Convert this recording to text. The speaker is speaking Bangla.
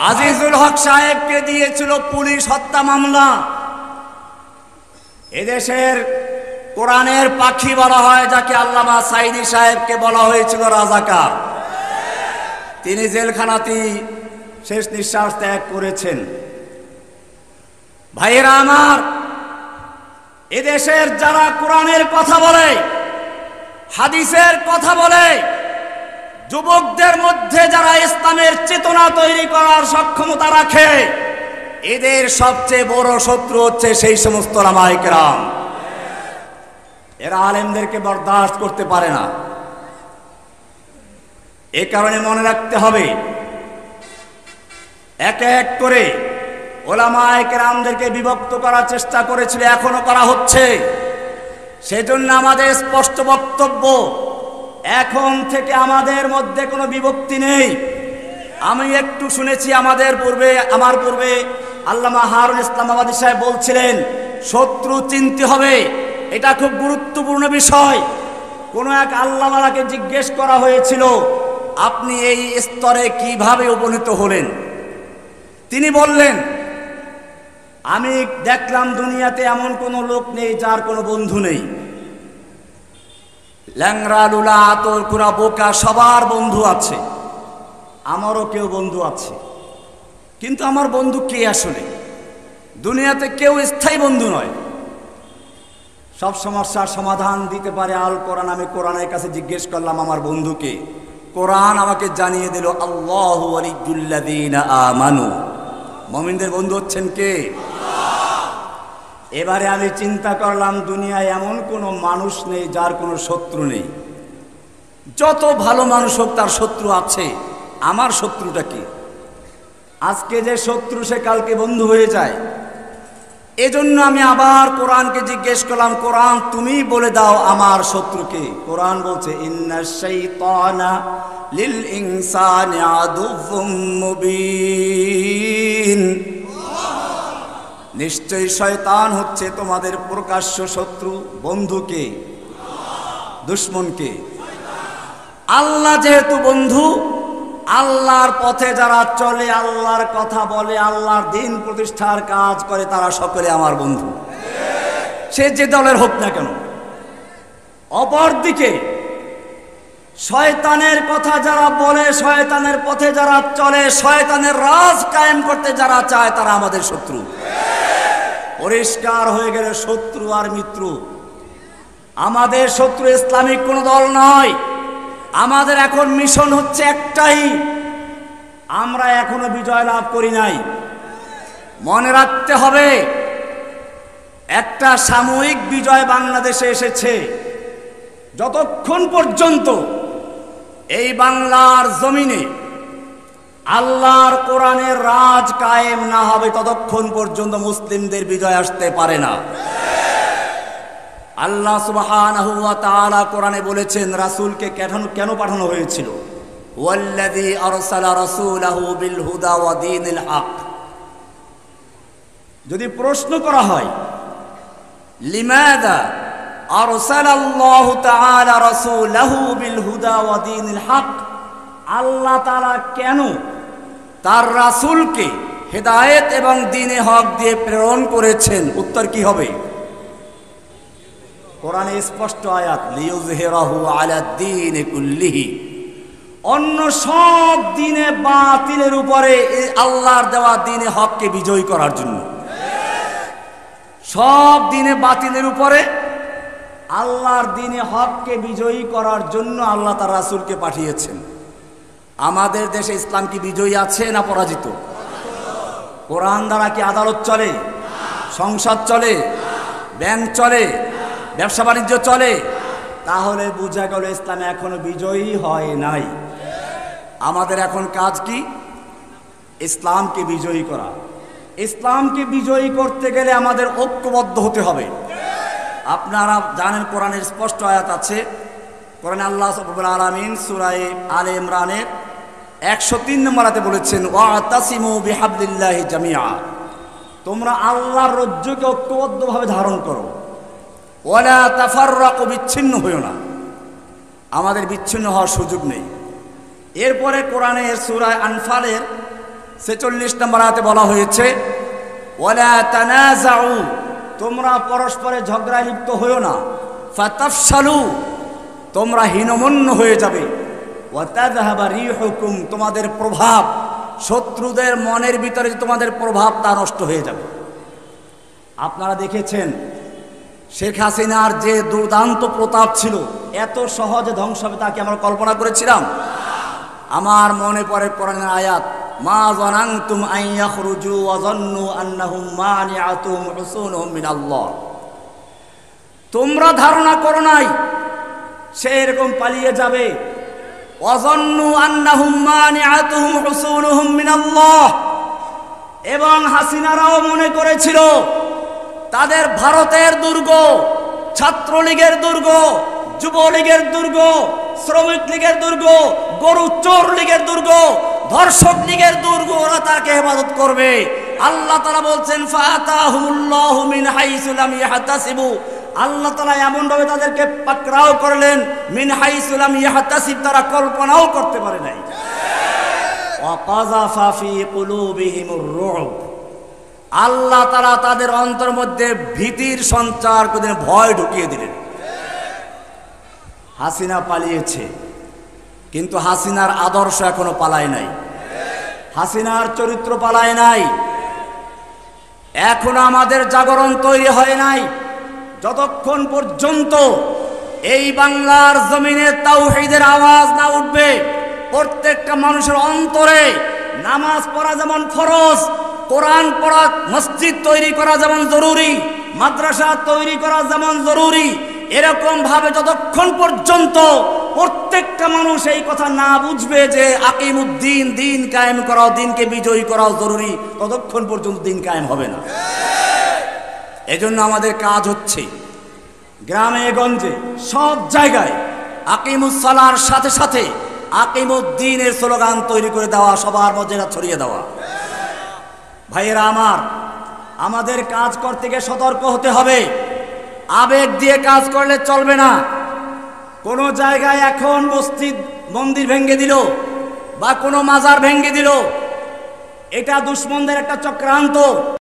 আজিজুল হক সাহেবকে দিয়েছিল পুলিশ হত্যা মামলা। এদেশের কোরআনের পাখি বলা হয় যাকে, আল্লামা সাইদি সাহেবকে বলা হয়েছিল রাজাকার। তিনি জেলখানাতেই শেষ নিঃশ্বাস ত্যাগ করেছেন। ভাইয়েরা আমার, এদেশের যারা কোরআনের কথা বলে, হাদিসের কথা বলে, যুবকদের মধ্যে যারা ইসলামের চেতনা তৈরি করার সক্ষমতা রাখে, এদের সবচেয়ে বড় শত্রু হচ্ছে সেই সমস্ত উলামায়ে কেরাম। এরা আলেমদেরকে বরদাস্ত করতে পারে না। এ কারণে মনে রাখতে হবে, এক এক করে উলামায়ে কেরামদেরকে বিভক্ত করার চেষ্টা করেছিল, এখনো করা হচ্ছে। সেজন্য আমাদের স্পষ্ট বক্তব্য, এখন থেকে আমাদের মধ্যে কোনো বিভক্তি নেই। আমি একটু শুনেছি আমার পূর্বে আল্লামা হারুন ইসলামাবাদী সাহেব বলছিলেন শত্রু চিনতে হবে, এটা খুব গুরুত্বপূর্ণ বিষয়। কোনো এক আল্লাহওয়ালাকে জিজ্ঞেস করা হয়েছিল, আপনি এই স্তরে কিভাবে উপনীত হলেন? তিনি বললেন, আমি দেখলাম দুনিয়াতে এমন কোনো লোক নেই যার কোনো বন্ধু নেই। ল্যাংড়া, লুলা, আতর কুরা, বোকা সবার বন্ধু আছে, আমারও কেউ বন্ধু আছে। কিন্তু আমার বন্ধু কে আসলে? দুনিয়াতে কেউ স্থায়ী বন্ধু নয়। সব সমস্যার সমাধান দিতে পারে আল কোরআন। আমি কোরআনের কাছে জিজ্ঞেস করলাম আমার বন্ধুকে, কোরআন আমাকে জানিয়ে দিল আল্লাহু ওয়ালিয়্যুল্লাযীনা আমানু। মুমিনদের বন্ধু হচ্ছেন কে? এবারে আমি চিন্তা করলাম, দুনিয়ায় এমন কোনো মানুষ নেই যার কোনো শত্রু নেই। যত ভালো মানুষ হোক তার শত্রু আছে। আমার শত্রুটা কি? আজকে যে শত্রু সে কালকে বন্ধু হয়ে যায়। এজন্য আমি আবার কোরআনকে জিজ্ঞেস করলাম, কোরআন তুমি বলে দাও আমার শত্রুকে। কোরআন বলছে, ইন্নাশ শাইতানা লিল ইনসানি আদুউম মুবিন। নিশ্চয়ই শয়তান হচ্ছে তোমাদের প্রকাশ্য শত্রু। বন্ধুকে? দুশমনকে? আল্লাহ যেহেতু বন্ধু, আল্লাহর পথে যারা চলে, আল্লাহর কথা বলে, আল্লাহর দিন প্রতিষ্ঠার কাজ করে, তারা সকলে আমার বন্ধু, সে যে দলের হোক না কেন। অপরদিকে শয়তানের কথা যারা বলে, শয়তানের পথে যারা চলে, শয়তানের রাজ কায়েম করতে যারা চায়, তারা আমাদের শত্রু। পরিষ্কার হয়ে গেলে শত্রু আর মিত্র। আমাদের শত্রু ইসলামিক কোন দল নয়। আমাদের এখন মিশন হচ্ছে একটাই, আমরা এখনো বিজয় লাভ করি নাই। মনে রাখতে হবে, একটা সাময়িক বিজয় বাংলাদেশে এসেছে। যতক্ষণ পর্যন্ত এই বাংলার জমিনে আল্লাহর কোরআনের রাজ কায়েম না হবে, ততক্ষণ পর্যন্ত মুসলিমদের বিজয় আসতে পারে না। আল্লাহ সুবহানাহু ওয়া তাআলা কোরআনে বলেছেন, রাসূলকে কেন পাঠানো হয়েছিল? ওয়াল্লাযী আরসালা রাসূলাহু বিল হুদা ওয়া দীনিল হক। যদি প্রশ্ন করা হয়, লিমাযা আরসালাল্লাহু তাআলা রাসূলাহু বিল হুদা ওয়া দীনিল হক, আল্লাহ তাআলা কেন তার রাসূলকে হেদায়েত এবং দ্বীনে হক দিয়ে প্রেরণ করেছেন? উত্তর কি হবে? কোরআনে স্পষ্ট আয়াত, লিইয়ুযহিরাহু আলা দ্বীনি কুল্লিহি। অন্য সব দ্বীনে বাতিলের উপরে আল্লাহর দেওয়া দ্বীনে হককে বিজয়ী করার জন্য। সব দ্বীনে বাতিলের উপরে আল্লাহর দ্বীনে হককে বিজয়ী করার জন্য আল্লাহ তার রাসূলকে পাঠিয়েছেন। আমাদের দেশে ইসলাম কি বিজয়ী আছে না পরাজিত? কোরআন দ্বারা কি আদালত চলে, সংসদ চলে, ব্যাংক চলে, ব্যবসা বাণিজ্য চলে? তাহলে বোঝা গেল ইসলাম এখনো বিজয়ী হয় নাই। আমাদের এখন কাজ কি? ইসলামকে বিজয়ী করা। ইসলামকে বিজয়ী করতে গেলে আমাদের ঐক্যবদ্ধ হতে হবে। আপনারা জানেন, কোরআনের স্পষ্ট আয়াত আছে। কোরআনে আল্লাহ রাব্বুল আলামিন সূরা আলে ইমরানের 103 নম্বর আয়াতে বলেছেন, ওয়াতাসিমু বিহাবলিল্লাহি জামিআ। তোমরা আল্লাহর রজ্জুকে ঐক্যবদ্ধভাবে ধারণ করো, ওয়ালা তাফাররাকু, বিচ্ছিন্ন হইও না। আমাদের বিচ্ছিন্ন হওয়ার সুযোগ নেই। এরপরে কোরআনের সূরা আনফালের 46 নম্বর আয়াতে বলা হয়েছে ওয়ালা তানাজাউ, তোমরা পরস্পরে ঝগড়ায় লিপ্ত হইও না, ফাতাফশালু, তোমরা হীনমন্য হয়ে যাবে, ওয়া তাযহাবা রিহুকুম, তোমাদের প্রভাব, শত্রুদের মনের ভিতরে তোমাদের প্রভাব তা নষ্ট হয়ে যাবে। আপনারা দেখেছেন শেখ হাসিনার যে দুর্দান্ত প্রতাপ ছিল, এত সহজে ধ্বংস হবে তাকে আমরা কল্পনা করেছিলাম? আমার মনে পড়ে কোরআনের আয়াত, মা যানানতুম আন ইয়াখরুজু ওয়া যান্নু আন্নাহুম মানিআতুহুম হুসুনুহুম মিনাল্লাহ, তোমরা ধারণা করো নাই সে এরকম পালিয়ে যাবে। ওয়া যান্নু আন্নাহুম মানিআতুহুম হুসুনুহুম মিনাল্লাহ, এবং হাসিনারাও মনে করেছিল তাদের ভারতের দুর্গ, ছাত্রলীগের দুর্গ, যুবলীগের দুর্গ, শ্রমিক লীগের দুর্গ, গরু চোর লীগের দুর্গ, ধর্ষক লীগের দুর্গ, ওরা তাকে হেফাজত করবে। আল্লাহ তাআলা বলছেন ফাতাহুমুল্লাহু মিন হাইসু লাম ইয়াহতাসিবু, আল্লাহ তাআলা এমন ভাবে তাদেরকে পাকড়াও করলেন, মিন হাইসু লাম ইয়াহতাসিব, তারা কল্পনাও করতে পারে নাই। ওয়া কাযাফা ফি কুলুবিহিমুর রুব, আল্লাহ তাআলা তাদের অন্তর মধ্যে ভীতির সঞ্চার করে ভয় ঢুকিয়ে দিলেন। হাসিনা পালিয়েছে, কিন্তু হাসিনার আদর্শ এখনো পালায় নাই, হাসিনার চরিত্র পালায় নাই, এখনো আমাদের জাগরণ তৈরি হয় নাই। যতক্ষণ পর্যন্ত এই বাংলার জমিনে তাওহীদের আওয়াজ না উঠবে, প্রত্যেকটা মানুষের অন্তরে নামাজ পড়া যেমন ফরজ, কোরআন পড়া, মসজিদ তৈরি করা যেমন জরুরি, মাদ্রাসা তৈরি করা যেমন জরুরি, এরকম ভাবে যতক্ষণ পর্যন্ত প্রত্যেকটা মানুষ এই কথা না বুঝবে যে আকিমুদ্দিন, দিন কায়েম করাও, দিনকে বিজয়ী করাও জরুরি, ততক্ষণ পর্যন্ত দিন কায়েম হবে না। এজন্য আমাদের কাজ হচ্ছে গ্রামে গঞ্জে সব জায়গায় আকিমুসসালার সাথে সাথে আকিমুদ্দিনের স্লোগান তৈরি করে দেওয়া, সবার মধ্যে ছড়িয়ে দেওয়া। ভাইয়েরা আমার, আমাদের কাজ করতে গিয়ে সতর্ক হতে হবে, আবেগ দিয়ে কাজ করলে চলবে না। কোনো জায়গায় এখন মসজিদ মন্দির ভেঙে দিল বা কোনো মাজার ভেঙে দিল, এটা দুশমনদের একটা চক্রান্ত।